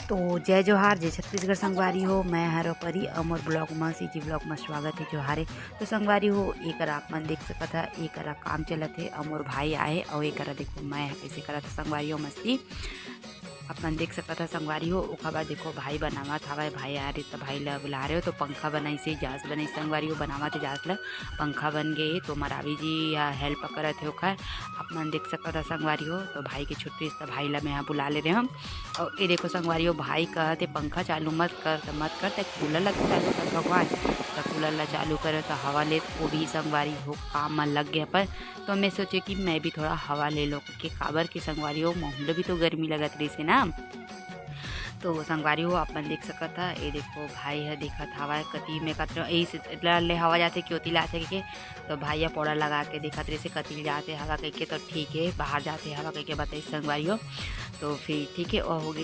तो जय जोहार जय छत्तीसगढ़ संगवारी हो। मैं हर परी अमर ब्लॉग में सीजी ब्लॉग में स्वागत है जोहारे। तो संगवारी हो एक आप मन देख सकत है एक काम चलत है अमोर भाई आए और एक देखो मैं कैसे करत संगवारी हो मस्ती अपन देख सकत है संगवारी हो। ओखा बाद देखो भाई बनावत हवा भाई आ रहे तो भाई ला बुला रहे हो तो पंखा बनाई से जास बनाई संगवारी हो बनावत जास ला पंखा बन गए तो मरावी जी हेल्प करत है ओखर अपन देख सकत है संगवारी हो। तो भाई की छुट्टी तो भाई ला मैं यहाँ बुला ले रहे हम और ये देखो संगवारी हो भाई कहते पंखा चालू मत कर तो मत कर तो कूलर ला चालू कर भगवान तो कूलर ला चालू करे तो हवा ले वो भी संगवारी हो काम में लग गया पर तो मैं सोचे कि मैं भी थोड़ा हवा ले लो कि काबर की संगवारी हो मोहल्ले भी तो गर्मी लगत रही से ना। तो संगवारी हो अपन देख सकत था ये देखो भाई है देखत हवा कति में कत ले हवा जाते क्यों लाते के तो भाई पौड़ा लगा के देखत रहे से कति जाते हवा कह के तो ठीक है बाहर जाते हवा कह के बताइए संगवारी हो। तो फिर ठीक है और हो गई